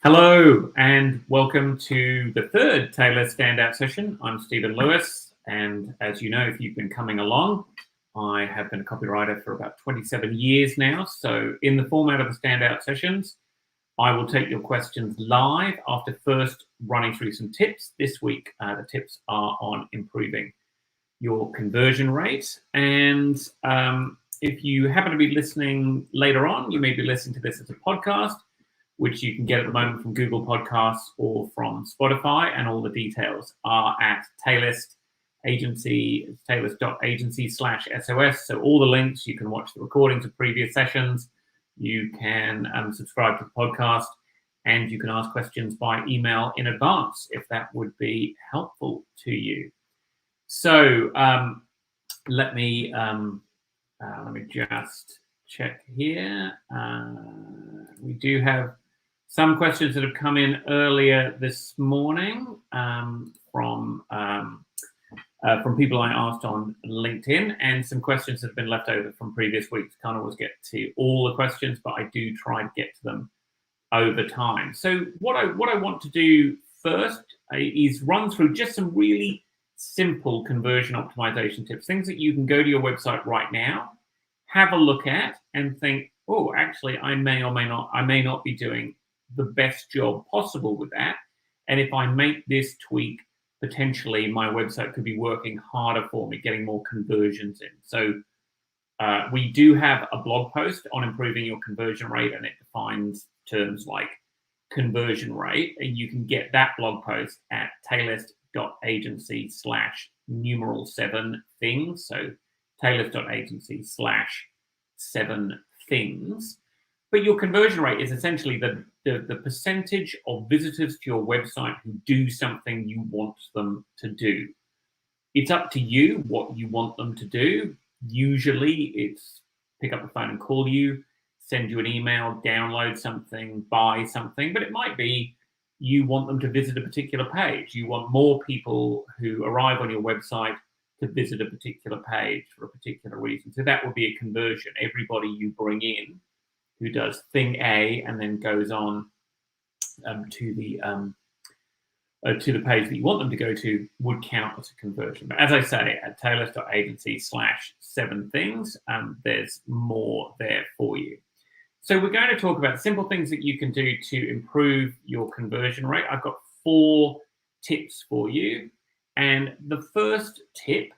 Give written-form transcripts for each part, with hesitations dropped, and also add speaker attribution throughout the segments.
Speaker 1: Hello and welcome to the third Taylor Standout session. I'm Stephen Lewis, and as you know, if you've been coming along, I have been a copywriter for about 27 years now. So in the format of the Standout sessions, I will take your questions live after first running through some tips. This week, the tips are on improving your conversion rate. And if you happen to be listening later on, you may be listening to this as a podcast, which you can get at the moment from Google Podcasts or from Spotify, and all the details are at taylist.agency/SOS. So all the links, you can watch the recordings of previous sessions, you can subscribe to the podcast, and you can ask questions by email in advance if that would be helpful to you. So let me just check here. We do have some questions that have come in earlier this morning from people I asked on LinkedIn, and some questions that have been left over from previous weeks. Can't always get to all the questions, but I do try to get to them over time. So what I want to do first is run through just some really simple conversion optimization tips, things that you can go to your website right now, have a look at, and think, oh, actually, I may not be doing the best job possible with that. And if I make this tweak, potentially my website could be working harder for me, getting more conversions in. So we do have a blog post on improving your conversion rate, and it defines terms like conversion rate. And you can get that blog post at taylist.agency/7things. So taylist.agency/7things. But your conversion rate is essentially the percentage of visitors to your website who do something you want them to do. It's up to you what you want them to do. Usually it's pick up the phone and call you, send you an email, download something, buy something. But it might be you want them to visit a particular page. You want more people who arrive on your website to visit a particular page for a particular reason. So that would be a conversion. Everybody you bring in who does thing A and then goes on to the page that you want them to go to would count as a conversion. But as I say, at taylist.agency/7things, there's more there for you. So we're going to talk about simple things that you can do to improve your conversion rate. I've got 4 tips for you. And the first tip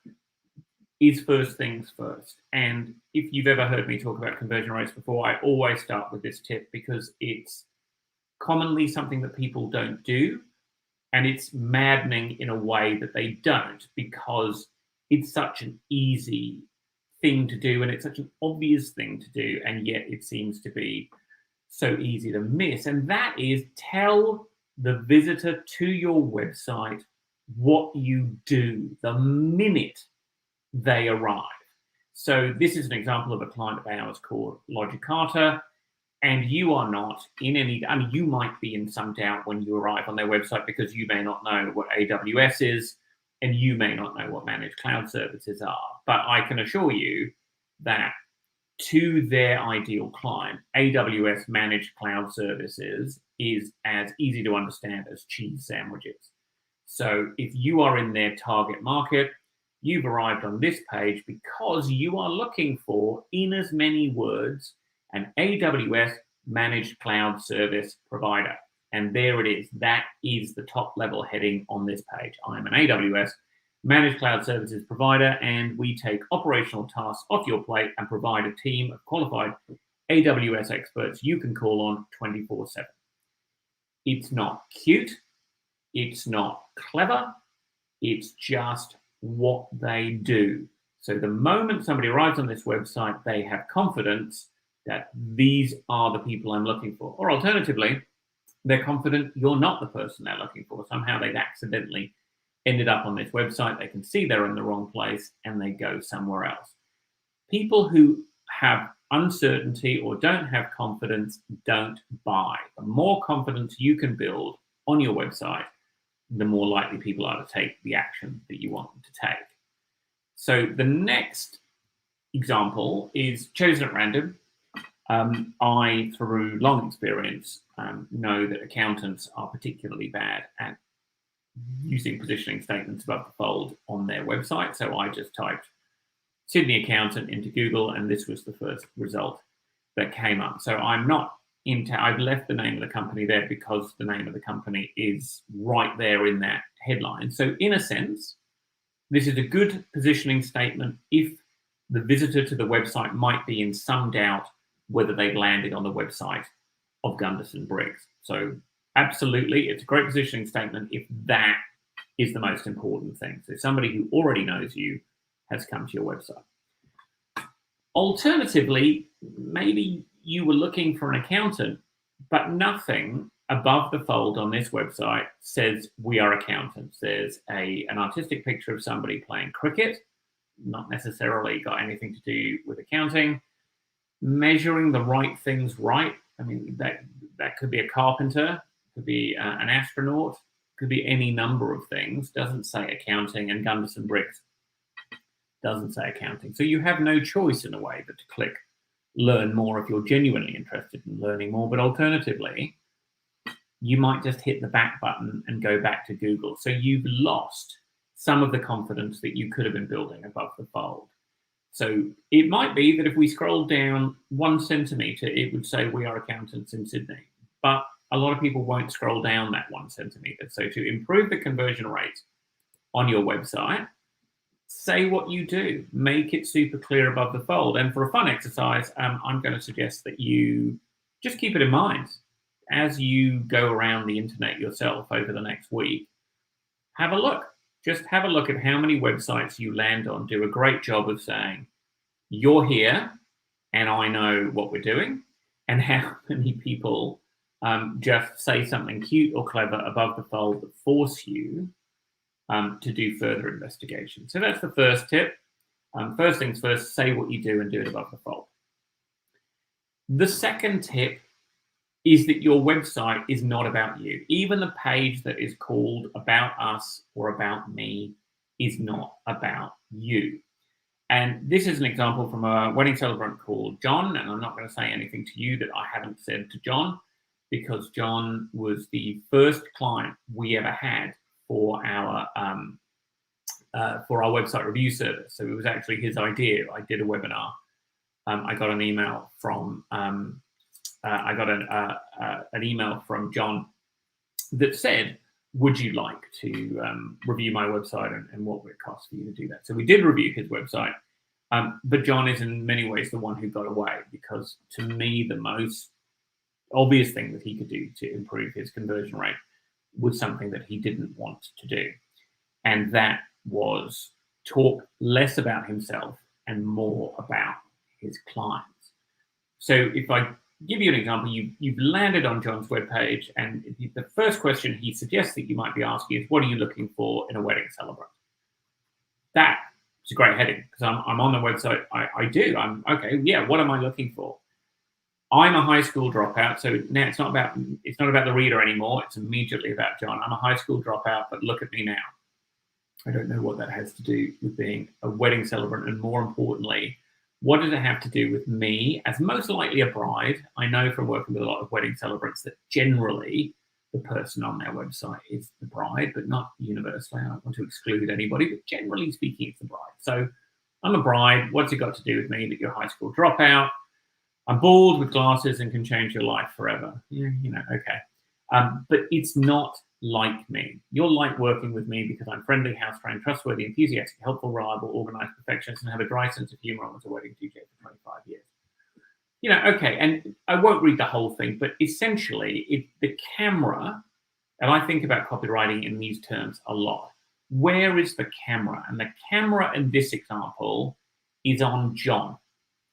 Speaker 1: is first things first. And if you've ever heard me talk about conversion rates before, I always start with this tip because it's commonly something that people don't do. And it's maddening in a way that they don't, because it's such an easy thing to do and it's such an obvious thing to do. And yet it seems to be so easy to miss. And that is, tell the visitor to your website what you do the minute they arrive. So this is an example of a client of ours called Logicata, and you are not in any, you might be in some doubt when you arrive on their website because you may not know what AWS is and you may not know what managed cloud services are. But I can assure you that to their ideal client, AWS managed cloud services is as easy to understand as cheese sandwiches. So if you are in their target market, you've arrived on this page because you are looking for, in as many words, an AWS managed cloud service provider. And there it is. That is the top level heading on this page. I'm an AWS managed cloud services provider, and we take operational tasks off your plate and provide a team of qualified AWS experts you can call on 24/7. It's not cute. It's not clever. It's just what they do. So the moment somebody arrives on this website, they have confidence that these are the people I'm looking for. Or alternatively, they're confident you're not the person they're looking for. Somehow they've accidentally ended up on this website. They can see they're in the wrong place and they go somewhere else. People who have uncertainty or don't have confidence don't buy. The more confidence you can build on your website, the more likely people are to take the action that you want them to take. So the next example is chosen at random. I, through long experience, know that accountants are particularly bad at using positioning statements above the fold on their website. So I just typed Sydney accountant into Google, and this was the first result that came up. So I'm not I've left the name of the company there because the name of the company is right there in that headline. So in a sense, this is a good positioning statement if the visitor to the website might be in some doubt whether they've landed on the website of Gunderson Briggs. So absolutely, it's a great positioning statement if that is the most important thing. So somebody who already knows you has come to your website. Alternatively, maybe you were looking for an accountant, but nothing above the fold on this website says we are accountants. There's an artistic picture of somebody playing cricket, not necessarily got anything to do with accounting. Measuring the right things right. I mean, that could be a carpenter, could be an astronaut, could be any number of things. Doesn't say accounting, and Gunderson Briggs doesn't say accounting. So you have no choice in a way but to click learn more if you're genuinely interested in learning more. But alternatively, you might just hit the back button and go back to Google. So you've lost some of the confidence that you could have been building above the fold. So it might be that if we scroll down 1 centimeter, it would say we are accountants in Sydney. But a lot of people won't scroll down that 1 centimeter. So to improve the conversion rate on your website, say what you do, make it super clear above the fold. And for a fun exercise, I'm going to suggest that you just keep it in mind as you go around the internet yourself over the next week. Have a look. Just have a look at how many websites you land on do a great job of saying, you're here and I know what we're doing, and how many people just say something cute or clever above the fold that force you to do further investigation. So that's the first tip. First things first, say what you do and do it above the fold. The second tip is that your website is not about you. Even the page that is called About Us or About Me is not about you. And this is an example from a wedding celebrant called John, and I'm not going to say anything to you that I haven't said to John, because John was the first client we ever had for our website review service. So it was actually his idea. I did a webinar. I got an email from an email from John that said, would you like to review my website, and what would it cost for you to do that? So we did review his website, but John is in many ways the one who got away, because to me, the most obvious thing that he could do to improve his conversion rate was something that he didn't want to do. And that was talk less about himself and more about his clients. So if I give you an example, you've landed on John's webpage, and the first question he suggests that you might be asking is, what are you looking for in a wedding celebrant? That is a great heading, because I'm on the website. I'm okay. Yeah, what am I looking for? I'm a high school dropout, so now it's not about the reader anymore. It's immediately about John. I'm a high school dropout, but look at me now. I don't know what that has to do with being a wedding celebrant, and more importantly, what does it have to do with me as most likely a bride? I know from working with a lot of wedding celebrants that generally the person on their website is the bride, but not universally. I don't want to exclude anybody, but generally speaking, it's the bride. So I'm a bride. What's it got to do with me that you're a high school dropout? I'm bald with glasses and can change your life forever. Yeah, okay. But it's not like me. You'll like working with me because I'm friendly, house-trained, trustworthy, enthusiastic, helpful, reliable, organized, perfectionist, and have a dry sense of humor. I was a wedding DJ for 25 years. Okay, and I won't read the whole thing, but essentially, the camera, and I think about copywriting in these terms a lot. Where is the camera? And the camera in this example is on John.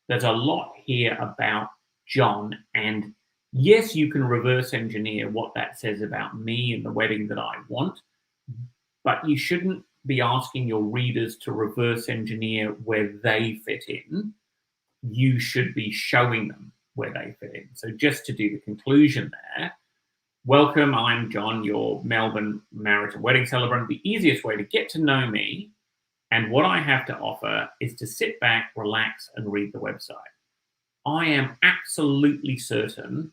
Speaker 1: There's a lot here about John, and yes, you can reverse engineer what that says about me and the wedding that I want, but you shouldn't be asking your readers to reverse engineer where they fit in. You should be showing them where they fit in. So just to do the conclusion there, welcome, I'm John, your Melbourne marriage and wedding celebrant. The easiest way to get to know me and what I have to offer is to sit back, relax, and read the website. I am absolutely certain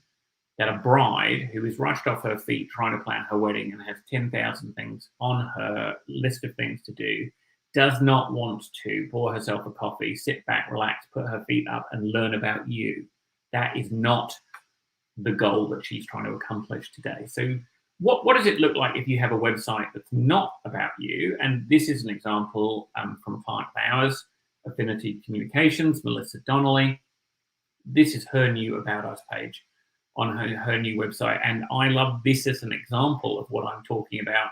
Speaker 1: that a bride who is rushed off her feet trying to plan her wedding and has 10,000 things on her list of things to do does not want to pour herself a coffee, sit back, relax, put her feet up, and learn about you. That is not the goal that she's trying to accomplish today. So what does it look like if you have a website that's not about you? And this is an example from a client of ours, Affinity Communications, Melissa Donnelly. This is her new About Us page on her new website. And I love this as an example of what I'm talking about,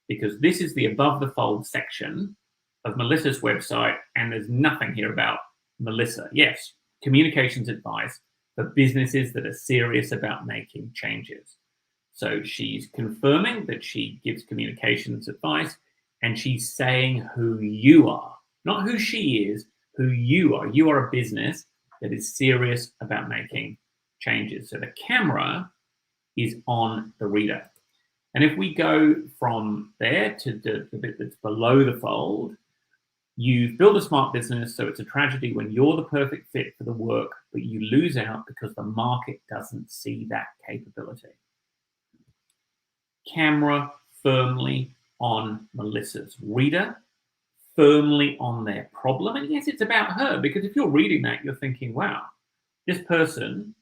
Speaker 1: because this is the above the fold section of Melissa's website, and there's nothing here about Melissa. Yes, communications advice for businesses that are serious about making changes. So she's confirming that she gives communications advice, and she's saying who you are, not who she is, who you are. You are a business that is serious about making changes. So the camera is on the reader. And if we go from there to the bit that's below the fold, you build a smart business, so it's a tragedy when you're the perfect fit for the work, but you lose out because the market doesn't see that capability. Camera firmly on Melissa's reader, firmly on their problem. And yes, it's about her, because if you're reading that, you're thinking, wow, this person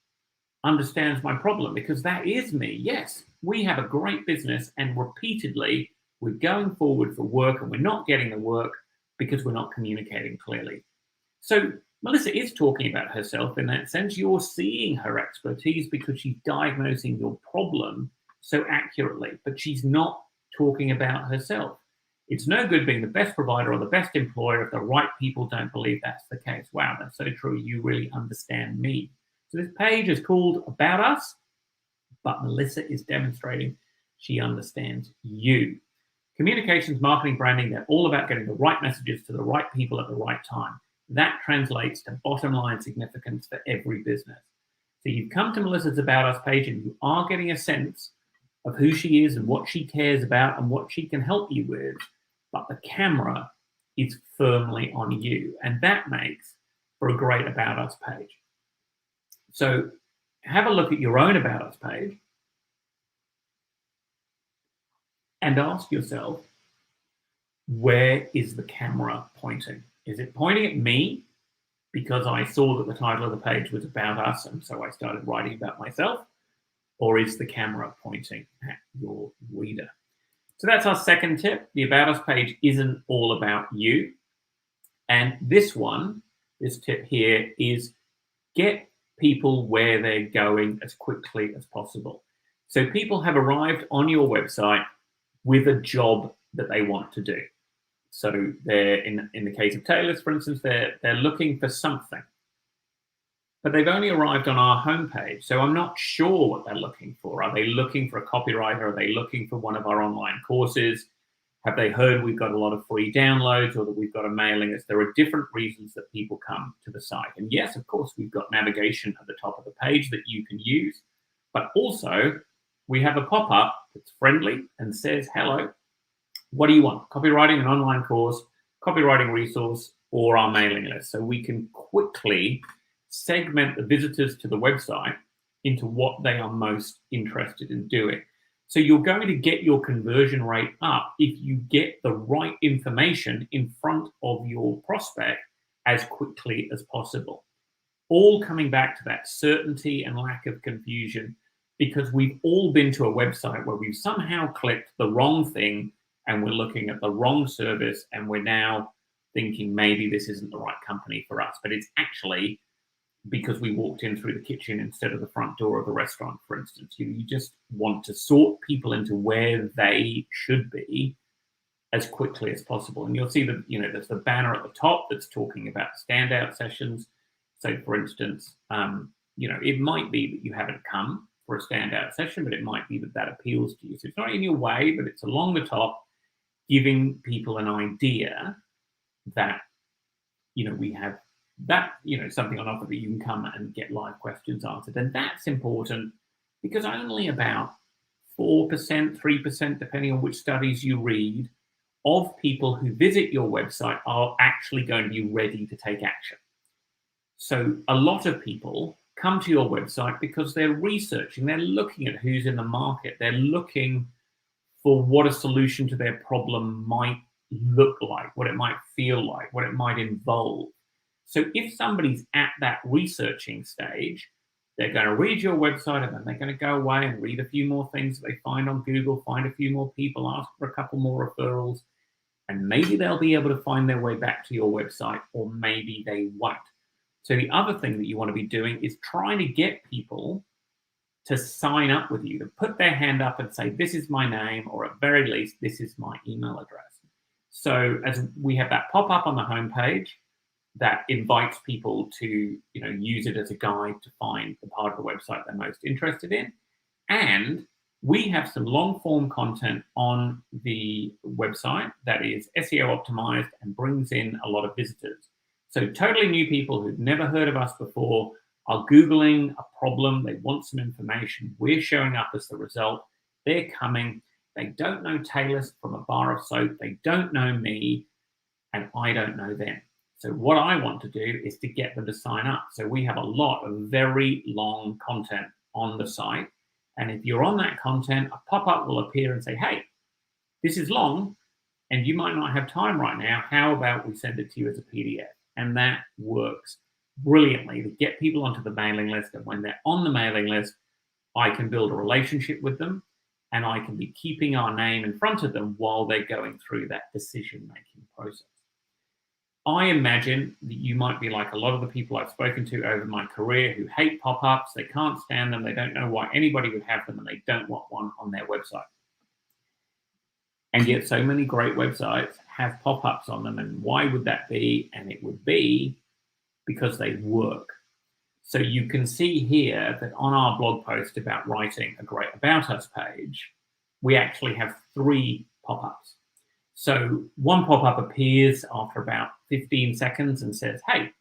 Speaker 1: understands my problem, because that is me. Yes, we have a great business, and repeatedly we're going forward for work and we're not getting the work because we're not communicating clearly. So Melissa is talking about herself in that sense. You're seeing her expertise because she's diagnosing your problem so accurately, but she's not talking about herself. It's no good being the best provider or the best employer if the right people don't believe that's the case. Wow, that's so true. You really understand me. So this page is called About Us, but Melissa is demonstrating she understands you. Communications, marketing, branding, they're all about getting the right messages to the right people at the right time. That translates to bottom line significance for every business. So you've come to Melissa's About Us page, and you are getting a sense of who she is and what she cares about and what she can help you with, but the camera is firmly on you, and that makes for a great About Us page. So have a look at your own About Us page and ask yourself, where is the camera pointing? Is it pointing at me because I saw that the title of the page was About Us, and so I started writing about myself? Or is the camera pointing at your reader? So that's our second tip. The About Us page isn't all about you. And this tip here is get people where they're going as quickly as possible. So people have arrived on your website with a job that they want to do. So they're in the case of tailors, for instance, they're looking for something, but they've only arrived on our homepage. So I'm not sure what they're looking for. Are they looking for a copywriter? Are they looking for one of our online courses? Have they heard we've got a lot of free downloads, or that we've got a mailing list? There are different reasons that people come to the site. And yes, of course, we've got navigation at the top of the page that you can use, but also we have a pop-up that's friendly and says, hello, what do you want? Copywriting, an online course, copywriting resource, or our mailing list. So we can quickly segment the visitors to the website into what they are most interested in doing. So you're going to get your conversion rate up if you get the right information in front of your prospect as quickly as possible. All coming back to that certainty and lack of confusion, because we've all been to a website where we've somehow clicked the wrong thing and we're looking at the wrong service, and we're now thinking maybe this isn't the right company for us. But it's actually because we walked in through the kitchen instead of the front door of a restaurant, for instance. You just want to sort people into where they should be as quickly as possible. And you'll see that, there's the banner at the top that's talking about standout sessions. So for instance, it might be that you haven't come for a standout session, but it might be that appeals to you. So it's not in your way, but it's along the top, giving people an idea that, we have that, something on offer that you can come and get live questions answered. And that's important because only about 4%, 3%, depending on which studies you read, of people who visit your website are actually going to be ready to take action. So a lot of people come to your website because they're researching, they're looking at who's in the market, they're looking for what a solution to their problem might look like, what it might feel like, what it might involve. So if somebody's at that researching stage, they're going to read your website and then they're going to go away and read a few more things that they find on Google, find a few more people, ask for a couple more referrals, and maybe they'll be able to find their way back to your website, or maybe they won't. So the other thing that you want to be doing is trying to get people to sign up with you, to put their hand up and say, this is my name, or at very least, this is my email address. So as we have that pop up on the homepage that invites people to, use it as a guide to find the part of the website they're most interested in. And we have some long form content on the website that is SEO optimized and brings in a lot of visitors. So totally new people who've never heard of us before are Googling a problem. They want some information. We're showing up as the result. They're coming. They don't know Taylor from a bar of soap. They don't know me, and I don't know them. So what I want to do is to get them to sign up. So we have a lot of very long content on the site. And if you're on that content, a pop-up will appear and say, hey, this is long and you might not have time right now. How about we send it to you as a PDF? And that works brilliantly to get people onto the mailing list. And when they're on the mailing list, I can build a relationship with them and I can be keeping our name in front of them while they're going through that decision-making process. I imagine that you might be like a lot of the people I've spoken to over my career who hate pop-ups. They can't stand them. They don't know why anybody would have them, and they don't want one on their website. And yet so many great websites have pop-ups on them. And why would that be? And it would be because they work. So you can see here that on our blog post about writing a great About Us page, we actually have 3 pop-ups. So one pop-up appears after about 15 seconds and says, hey,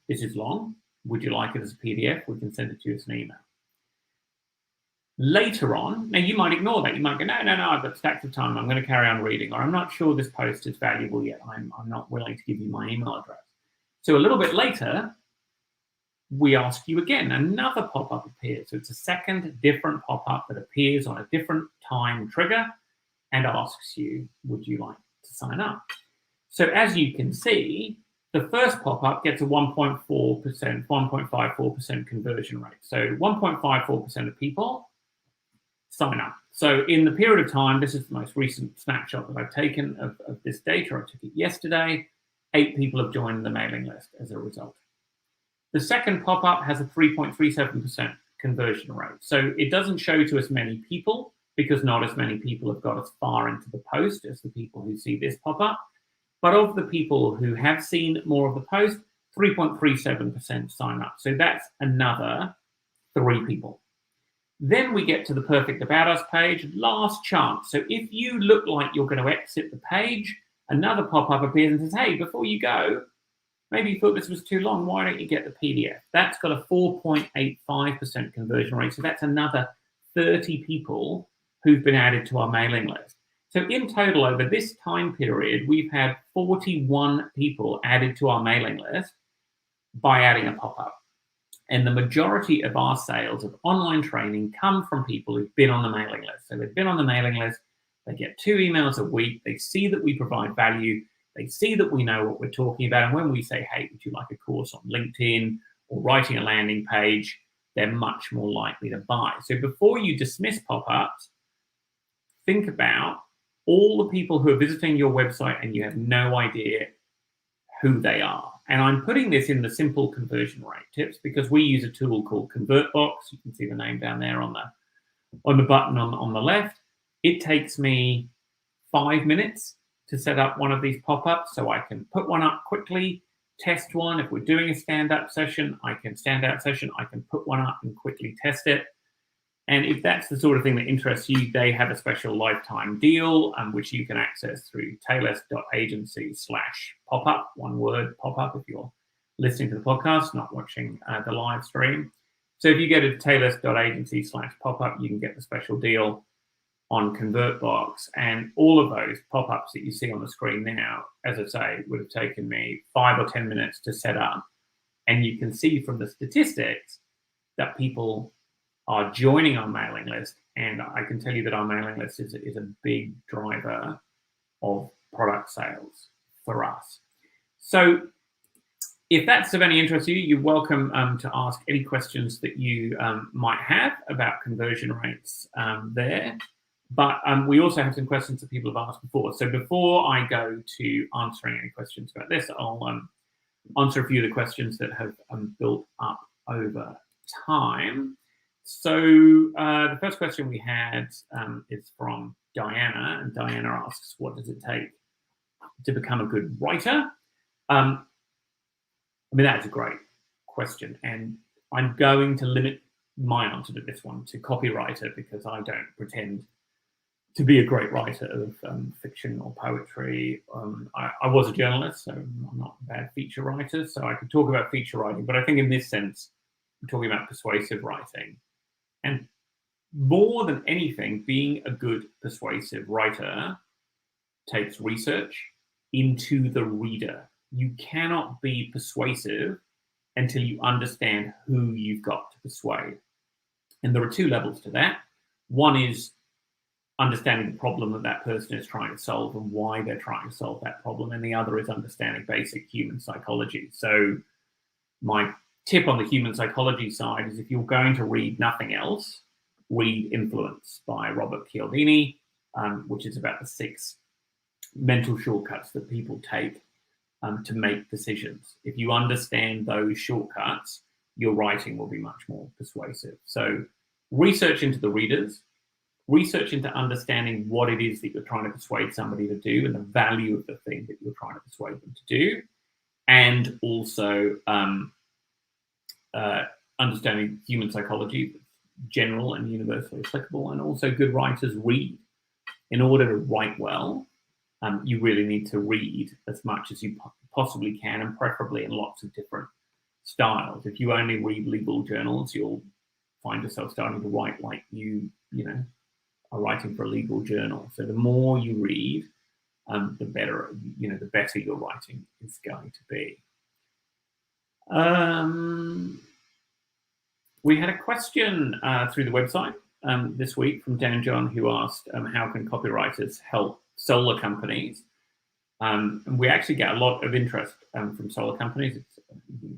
Speaker 1: this is long. Would you like it as a PDF? We can send it to you as an email. Later on, now you might ignore that. You might go, no, I've got stacks of time. I'm going to carry on reading, or I'm not sure this post is valuable yet. I'm not willing to give you my email address. So a little bit later, we ask you again, another pop-up appears. So it's a second different pop-up that appears on a different time trigger and asks you, would you like to sign up? So as you can see, the first pop-up gets a 1.4%, 1.54% conversion rate. So 1.54% of people sign up. So in the period of time, this is the most recent snapshot that I've taken of this data. I took it yesterday. 8 people have joined the mailing list as a result. The second pop-up has a 3.37% conversion rate. So it doesn't show to as many people because not as many people have got as far into the post as the people who see this pop-up. But of the people who have seen more of the post, 3.37% sign up. So that's another 3 people. Then we get to the Perfect About Us page, last chance. So if you look like you're going to exit the page, another pop-up appears and says, hey, before you go, maybe you thought this was too long, why don't you get the PDF? That's got a 4.85% conversion rate. So that's another 30 people who've been added to our mailing list. So in total, over this time period, we've had 41 people added to our mailing list by adding a pop-up. And the majority of our sales of online training come from people who've been on the mailing list. So they've been on the mailing list, they get 2 emails a week, they see that we provide value, they see that we know what we're talking about. And when we say, hey, would you like a course on LinkedIn or writing a landing page, they're much more likely to buy. So before you dismiss pop-ups, think about all the people who are visiting your website and you have no idea who they are. And I'm putting this in the simple conversion rate tips because we use a tool called ConvertBox. You can see the name down there on the button on the left. It takes me 5 minutes to set up one of these pop-ups, so I can put one up quickly, test one. If we're doing a stand-up session, I can put one up and quickly test it. And if that's the sort of thing that interests you, they have a special lifetime deal, which you can access through taylor.agency/pop-up, one word, pop-up, if you're listening to the podcast, not watching the live stream. So if you go to taylor.agency/pop-up, you can get the special deal on ConvertBox. And all of those pop-ups that you see on the screen now, as I say, would have taken me 5 or 10 minutes to set up. And you can see from the statistics that people are joining our mailing list. And I can tell you that our mailing list is a big driver of product sales for us. So if that's of any interest to you, you're welcome to ask any questions that you might have about conversion rates there. But we also have some questions that people have asked before. So before I go to answering any questions about this, I'll answer a few of the questions that have built up over time. So the first question we had is from Diana, and Diana asks, what does it take to become a good writer? I mean, that's a great question, and I'm going to limit my answer to this one to copywriter because I don't pretend to be a great writer of fiction or poetry. I was a journalist, so I'm not a bad feature writer, so I could talk about feature writing, but I think in this sense, I'm talking about persuasive writing. And more than anything, being a good persuasive writer takes research into the reader. You cannot be persuasive until you understand who you've got to persuade. And there are two levels to that. One is understanding the problem that that person is trying to solve and why they're trying to solve that problem. And the other is understanding basic human psychology. So my tip on the human psychology side is if you're going to read nothing else, read Influence by Robert Cialdini, which is about the 6 mental shortcuts that people take to make decisions. If you understand those shortcuts, your writing will be much more persuasive. So research into the readers, research into understanding what it is that you're trying to persuade somebody to do and the value of the thing that you're trying to persuade them to do, and also understanding human psychology, general and universally applicable, and also good writers read. In order to write well, you really need to read as much as you possibly can, and preferably in lots of different styles. If you only read legal journals, you'll find yourself starting to write like you are writing for a legal journal. So the more you read, the better, the better your writing is going to be. We had a question through the website this week from Dan John, who asked, how can copywriters help solar companies? And we actually get a lot of interest from solar companies. It's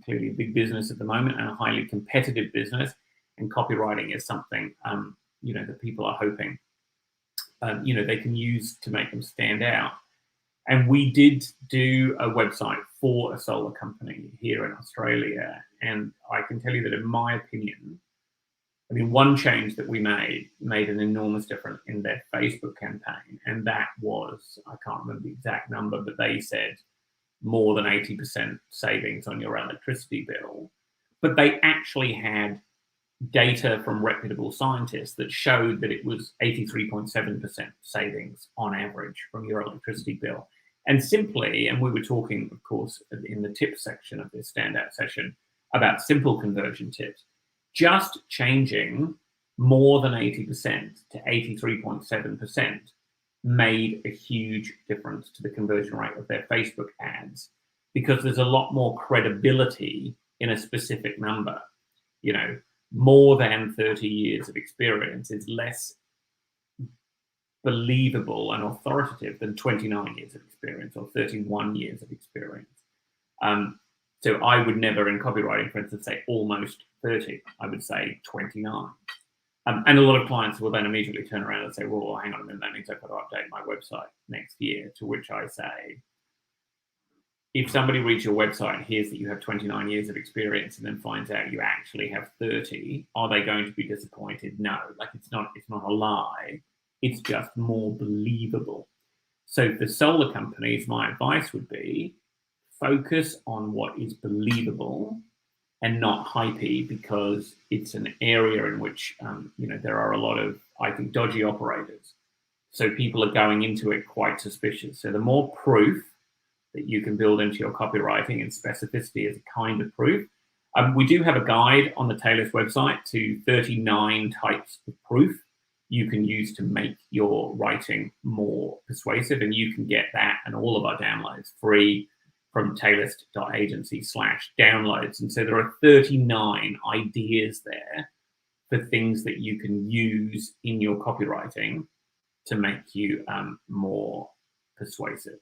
Speaker 1: clearly a big business at the moment and a highly competitive business. And copywriting is something, that people are hoping, they can use to make them stand out. And we did do a website for a solar company here in Australia. And I can tell you that in my opinion, one change that we made an enormous difference in their Facebook campaign. And that was, I can't remember the exact number, but they said more than 80% savings on your electricity bill. But they actually had data from reputable scientists that showed that it was 83.7% savings on average from your electricity bill. And simply, and we were talking, of course, in the tips section of this standout session about simple conversion tips, just changing more than 80% to 83.7% made a huge difference to the conversion rate of their Facebook ads, because there's a lot more credibility in a specific number. More than 30 years of experience is less believable and authoritative than 29 years of experience or 31 years of experience. So I would never, in copywriting, for instance, say almost 30. I would say 29. And a lot of clients will then immediately turn around and say, well, hang on a minute, that means I've got to update my website next year. To which I say, if somebody reads your website and hears that you have 29 years of experience and then finds out you actually have 30, are they going to be disappointed? No, it's not a lie. It's just more believable. So for solar companies, my advice would be focus on what is believable and not hypey, because it's an area in which, there are a lot of, I think, dodgy operators. So people are going into it quite suspicious. So the more proof that you can build into your copywriting, and specificity is a kind of proof. We do have a guide on the Taylor's website to 39 types of proof you can use to make your writing more persuasive, and you can get that and all of our downloads free from taylist.agency/downloads. And so there are 39 ideas there for things that you can use in your copywriting to make you more persuasive.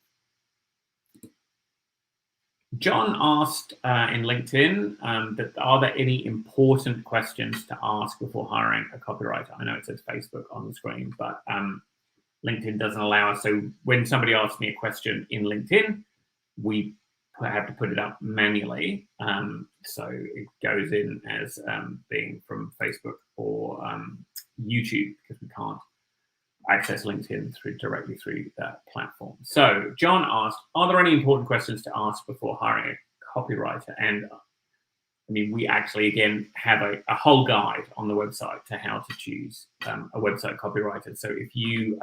Speaker 1: John asked in LinkedIn that are there any important questions to ask before hiring a copywriter? I know it says Facebook on the screen, but LinkedIn doesn't allow us. So when somebody asks me a question in LinkedIn, we have to put it up manually. So it goes in as being from Facebook or YouTube, because we can't access LinkedIn directly through that platform. So John asked, are there any important questions to ask before hiring a copywriter? And I mean, we actually, again, have a whole guide on the website to how to choose a website copywriter. So if you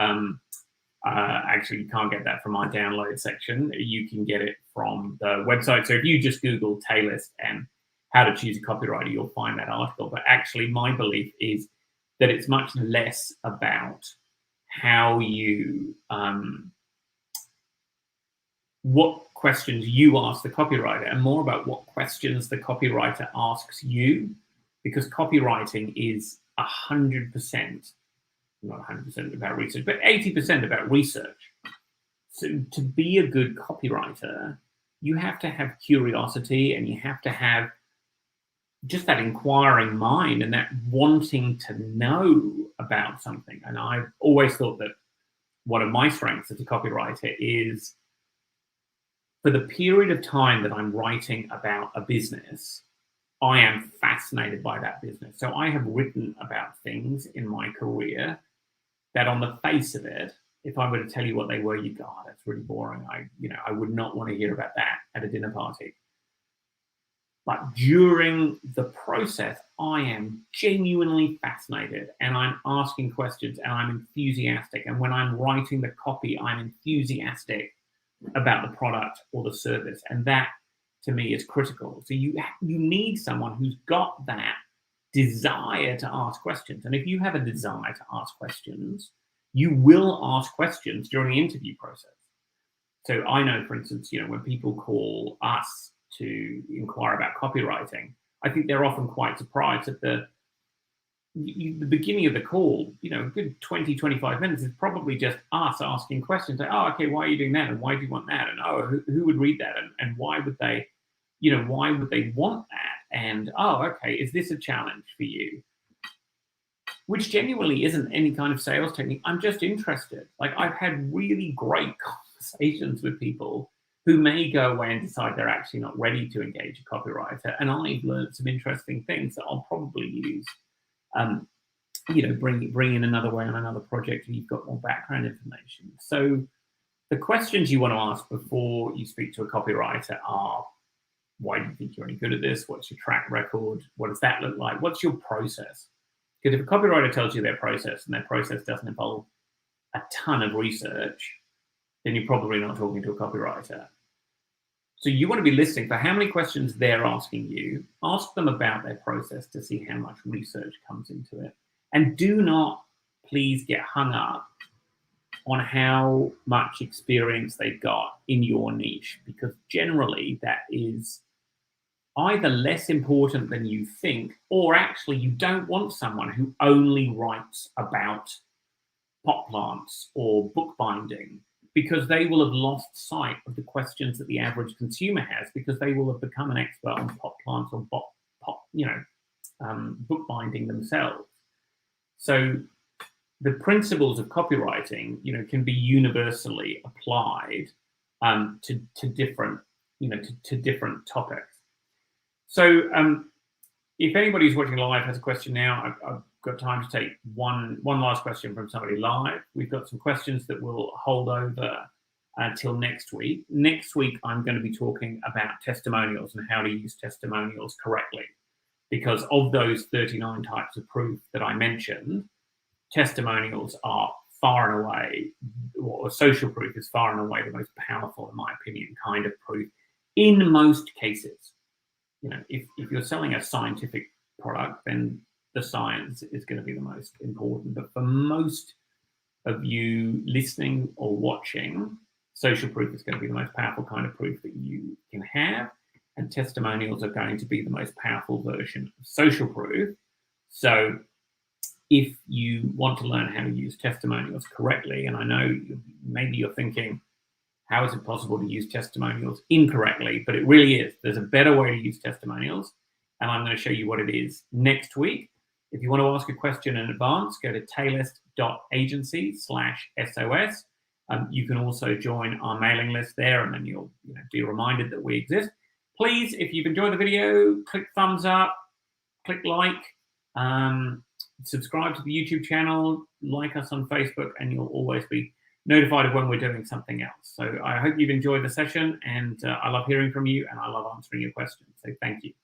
Speaker 1: actually you can't get that from our download section, you can get it from the website. So if you just Google Taylist and how to choose a copywriter, you'll find that article. But actually, my belief is that it's much less about how you what questions you ask the copywriter, and more about what questions the copywriter asks you, because copywriting is 100%, not 100% about research, but 80% about research. So to be a good copywriter, you have to have curiosity, and you have to have just that inquiring mind and that wanting to know about something. And I've always thought that one of my strengths as a copywriter is, for the period of time that I'm writing about a business, I am fascinated by that business. So I have written about things in my career that on the face of it, if I were to tell you what they were, you'd go, oh, that's really boring. I would not want to hear about that at a dinner party. But during the process, I am genuinely fascinated, and I'm asking questions, and I'm enthusiastic. And when I'm writing the copy, I'm enthusiastic about the product or the service. And that, to me, is critical. So you need someone who's got that desire to ask questions. And if you have a desire to ask questions, you will ask questions during the interview process. So I know, for instance, when people call us to inquire about copywriting, I think they're often quite surprised at the beginning of the call. A good 20, 25 minutes is probably just us asking questions like, oh, okay, why are you doing that? And why do you want that? And oh, who would read that? And why would they, why would they want that? And oh, okay, is this a challenge for you? Which genuinely isn't any kind of sales technique. I'm just interested. Like, I've had really great conversations with people who may go away and decide they're actually not ready to engage a copywriter. And I've learned some interesting things that I'll probably use, bring in another way on another project, and you've got more background information. So the questions you want to ask before you speak to a copywriter are, why do you think you're any good at this? What's your track record? What does that look like? What's your process? Because if a copywriter tells you their process, and their process doesn't involve a ton of research, then you're probably not talking to a copywriter. So you want to be listening for how many questions they're asking you. Ask them about their process to see how much research comes into it. And do not, please, get hung up on how much experience they've got in your niche, because generally that is either less important than you think, or actually you don't want someone who only writes about pot plants or bookbinding, because they will have lost sight of the questions that the average consumer has, because they will have become an expert on pot plants or bookbinding themselves. So the principles of copywriting, can be universally applied to different, to different topics. So if anybody's watching live has a question now, I've got time to take one last question from somebody live. We've got some questions that we'll hold over until next week. Next week, I'm going to be talking about testimonials and how to use testimonials correctly, because of those 39 types of proof that I mentioned, testimonials are far and away, or social proof is far and away the most powerful, in my opinion, kind of proof in most cases. If you're selling a scientific product, then the science is going to be the most important. But for most of you listening or watching, social proof is going to be the most powerful kind of proof that you can have, and testimonials are going to be the most powerful version of social proof. So if you want to learn how to use testimonials correctly, and I know maybe you're thinking, how is it possible to use testimonials incorrectly? But it really is. There's a better way to use testimonials, and I'm going to show you what it is next week. If you want to ask a question in advance, go to taylist.agency/SOS. You can also join our mailing list there, and then you'll be reminded that we exist. Please, if you've enjoyed the video, click thumbs up, click like, subscribe to the YouTube channel, like us on Facebook, and you'll always be notified of when we're doing something else. So I hope you've enjoyed the session, and I love hearing from you, and I love answering your questions. So thank you.